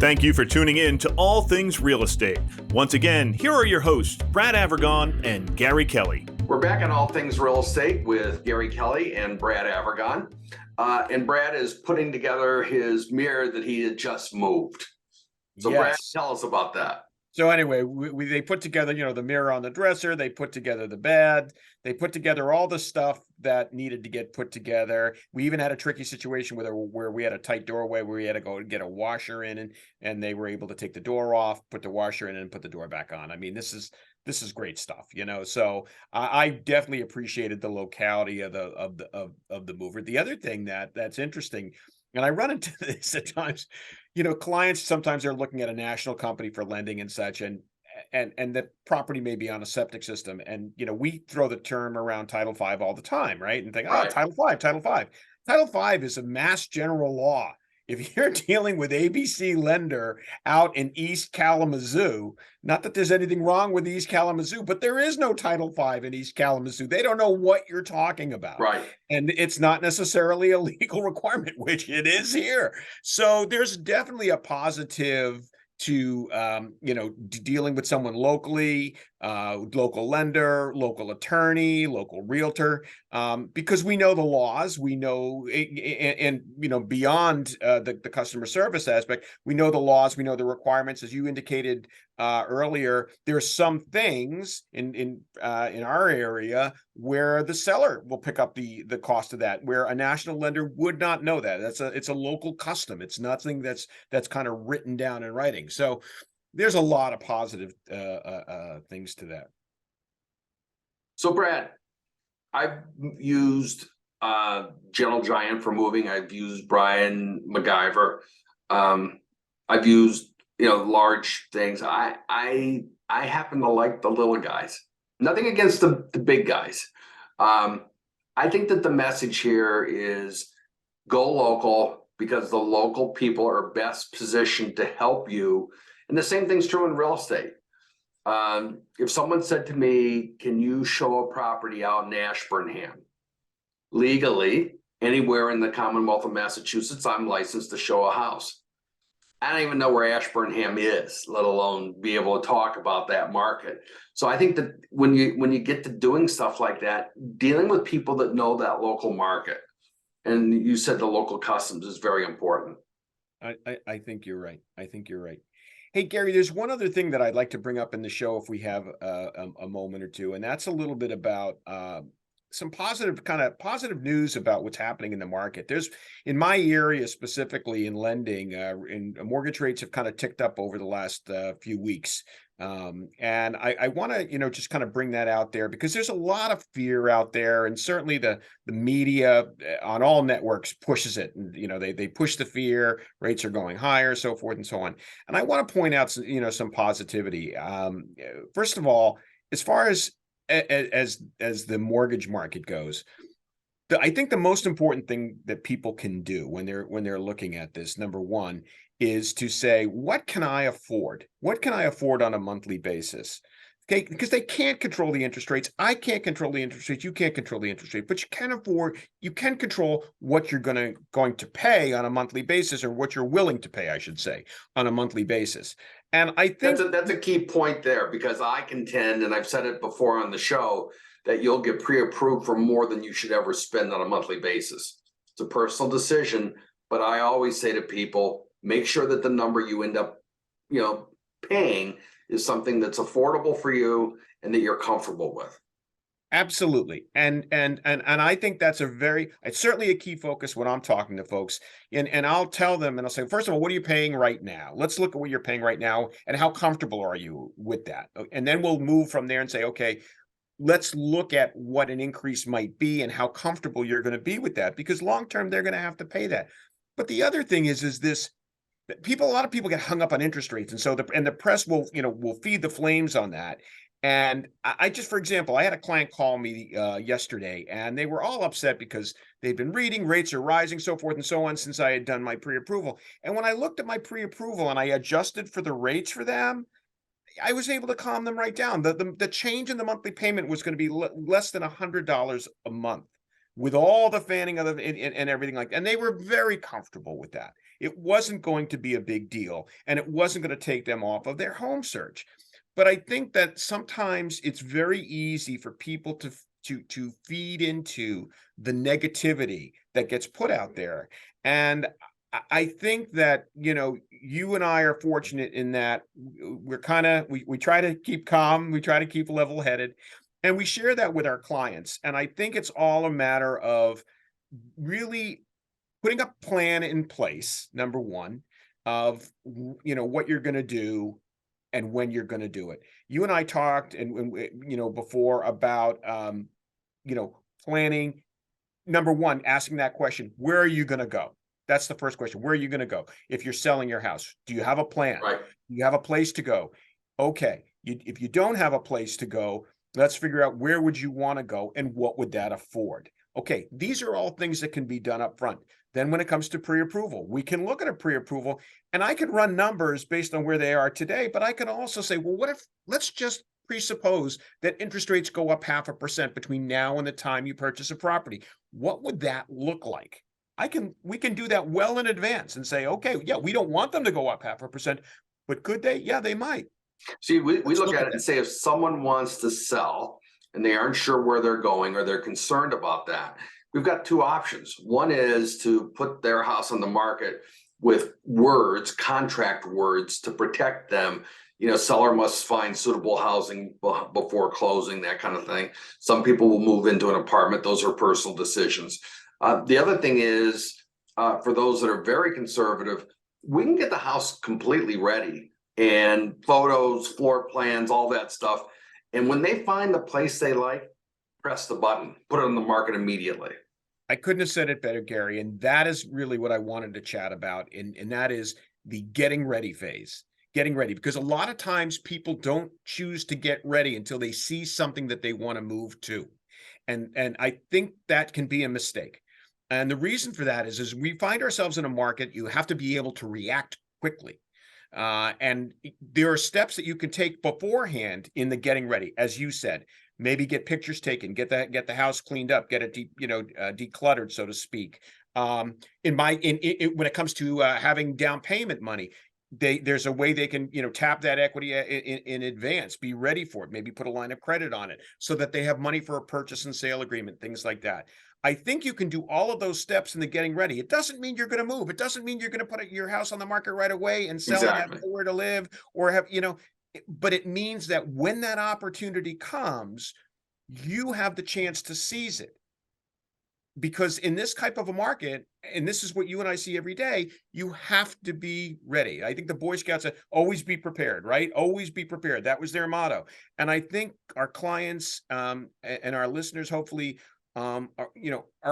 Thank you for tuning in to All Things Real Estate. Once again, here are your hosts, Brad Avergon and Gary Kelly. We're back on All Things Real Estate with Gary Kelly and Brad Avergon. And Brad is putting together his mirror that he had just moved. So yes. Brad, tell us about that. So anyway, they put together, the mirror on the dresser, they put together the bed, they put together all the stuff that needed to get put together. We even had a tricky situation where we had a tight doorway where we had to go and get a washer in, and they were able to take the door off, put the washer in, and put the door back on. I mean, this is great stuff, So I definitely appreciated the locality of the mover. The other thing that's interesting, and I run into this at times, clients sometimes are looking at a national company for lending and such, and the property may be on a septic system. And, we throw the term around Title V all the time, right? And think, right. Title V. Title V is a mass general law. If you're dealing with ABC lender out in East Kalamazoo, not that there's anything wrong with East Kalamazoo, but there is no Title V in East Kalamazoo. They don't know what you're talking about. Right. And it's not necessarily a legal requirement, which it is here. So there's definitely a positive to, dealing with someone locally, local lender, local attorney, local realtor, because we know the laws, we know, and beyond the customer service aspect, we know the laws, we know the requirements. As you indicated earlier, there are some things in our area where the seller will pick up the cost of that, where a national lender would not know that. It's a local custom. It's nothing that's kind of written down in writing. So there's a lot of positive things to that. So Brad, I've used Gentle Giant for moving. I've used Brian MacGyver. I've used large things. I happen to like the little guys. Nothing against the big guys. I think that the message here is go local, because the local people are best positioned to help you. And the same thing's true in real estate. If someone said to me, can you show a property out in Ashburnham? Legally, anywhere in the Commonwealth of Massachusetts, I'm licensed to show a house. I don't even know where Ashburnham is, let alone be able to talk about that market. So I think that when you get to doing stuff like that, dealing with people that know that local market, and you said the local customs is very important. I think you're right. Hey, Gary, there's one other thing that I'd like to bring up in the show if we have a moment or two, and that's a little bit about some positive news about what's happening in the market. There's, in my area specifically in lending, mortgage rates have kind of ticked up over the last few weeks. And I want to, just kind of bring that out there, because there's a lot of fear out there, and certainly the media on all networks pushes it. And, they push the fear, rates are going higher, so forth and so on. And I want to point out, some positivity. First of all, as far as the mortgage market goes, I think the most important thing that people can do when they're looking at this, number one, is to say, what can I afford? What can I afford on a monthly basis? Okay, because they can't control the interest rates. I can't control the interest rates. You can't control the interest rate, but you can control what you're going to pay on a monthly basis, or what you're willing to pay, I should say, on a monthly basis. And I think that's a key point there, because I contend, and I've said it before on the show, that you'll get pre-approved for more than you should ever spend on a monthly basis. It's a personal decision, but I always say to people, make sure that the number you end up, paying is something that's affordable for you and that you're comfortable with. Absolutely. And I think that's it's certainly a key focus when I'm talking to folks, and I'll tell them, and I'll say, first of all, what are you paying right now? Let's look at what you're paying right now, and how comfortable are you with that? And then we'll move from there and say, okay, let's look at what an increase might be and how comfortable you're going to be with that, because long-term, they're going to have to pay that. But the other thing is this, a lot of people get hung up on interest rates. And so the press will feed the flames on that. And I just, for example, I had a client call me yesterday, and they were all upset because they've been reading rates are rising, so forth and so on, since I had done my pre-approval. And when I looked at my pre-approval and I adjusted for the rates for them, I was able to calm them right down. The change in the monthly payment was going to be less than $100 a month, with all the fanning of and everything like that. And they were very comfortable with that. It wasn't going to be a big deal, and it wasn't going to take them off of their home search. But I think that sometimes it's very easy for people to feed into the negativity that gets put out there. And I think that, you and I are fortunate in that we're we try to keep calm, we try to keep level headed, and we share that with our clients. And I think it's all a matter of really putting a plan in place, number one, of what you're going to do and when you're going to do it. You and I talked before about planning. Number one, asking that question, where are you going to go? That's the first question. Where are you going to go? If you're selling your house, do you have a plan? Right. Do you have a place to go? Okay. If you don't have a place to go, let's figure out where would you want to go and what would that afford? Okay. These are all things that can be done up front. Then when it comes to pre-approval, we can look at a pre-approval and I can run numbers based on where they are today, but I can also say, well, what if, let's just presuppose that interest rates go up 0.5% between now and the time you purchase a property. What would that look like? We can do that well in advance and say, okay, yeah, we don't want them to go up 0.5%, but could they? Yeah, they might. See, we look at it and say, if someone wants to sell and they aren't sure where they're going or they're concerned about that, we've got two options. One is to put their house on the market with words, contract words to protect them. Seller must find suitable housing before closing, that kind of thing. Some people will move into an apartment. Those are personal decisions. The other thing is, for those that are very conservative, we can get the house completely ready and photos, floor plans, all that stuff. And when they find the place they like, press the button, put it on the market immediately. I couldn't have said it better, Gary. And that is really what I wanted to chat about. And that is the getting ready phase. Getting ready, because a lot of times people don't choose to get ready until they see something that they want to move to. And I think that can be a mistake. And the reason for that is we find ourselves in a market, you have to be able to react quickly. And there are steps that you can take beforehand in the getting ready. As you said, maybe get pictures taken, get the house cleaned up, get it decluttered, so to speak. When it comes to having down payment money, there's a way they can tap that equity in advance, be ready for it, maybe put a line of credit on it so that they have money for a purchase and sale agreement, things like that. I think you can do all of those steps in the getting ready. It doesn't mean you're going to move. It doesn't mean you're going to put your house on the market right away and sell and have nowhere to live or have, but it means that when that opportunity comes, you have the chance to seize it. Because in this type of a market, and this is what you and I see every day, you have to be ready. I think the Boy Scouts said, always be prepared, right? Always be prepared. That was their motto. And I think our clients and our listeners, hopefully, are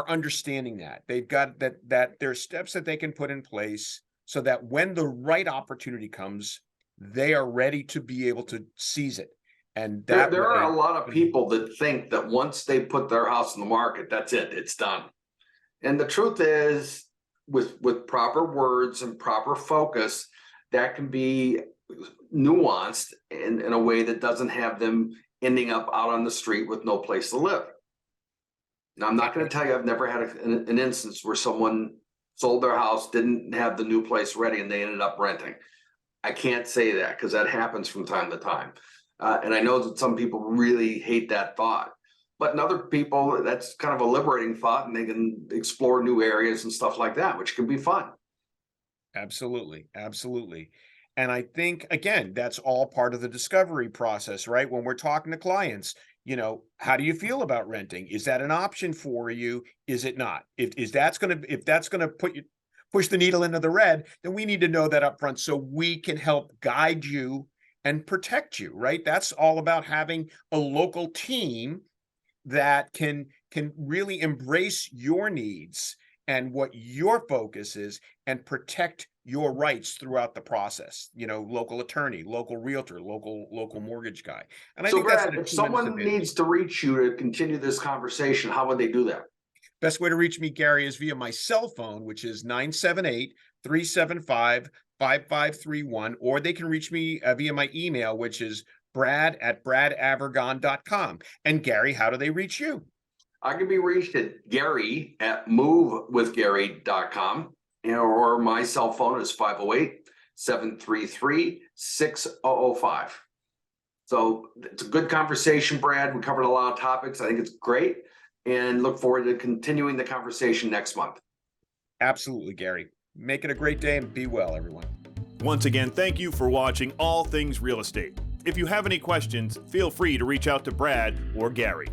understanding that. They've got that there are steps that they can put in place so that when the right opportunity comes, they are ready to be able to seize it. And there are a lot of people that think that once they put their house on the market, that's it, it's done. And the truth is, with proper words and proper focus, that can be nuanced in a way that doesn't have them ending up out on the street with no place to live. Now, I'm not going to tell you, I've never had an instance where someone sold their house, didn't have the new place ready, and they ended up renting. I can't say that because that happens from time to time. And I know that some people really hate that thought, but in other people, that's kind of a liberating thought, and they can explore new areas and stuff like that, which can be fun. Absolutely. Absolutely. And I think, again, that's all part of the discovery process, right? When we're talking to clients, how do you feel about renting? Is that an option for you? Is it not? If that's going to push the needle into the red, then we need to know that up front so we can help guide you and protect you, right? That's all about having a local team that can really embrace your needs and what your focus is and protect your rights throughout the process. Local attorney, local realtor, local mortgage guy. And I think Brad, if someone needs to reach you to continue this conversation, how would they do that? Best way to reach me, Gary, is via my cell phone, which is 978-375-5531, or they can reach me via my email, which is brad@bradavergon.com. And Gary, how do they reach you? I can be reached at Gary@movewithgary.com. or my cell phone is 508-733-6005. So it's a good conversation, Brad. We covered a lot of topics. I think it's great, and look forward to continuing the conversation next month. Absolutely, Gary. Make it a great day and be well, everyone. Once again, thank you for watching All Things Real Estate. If you have any questions, feel free to reach out to Brad or Gary.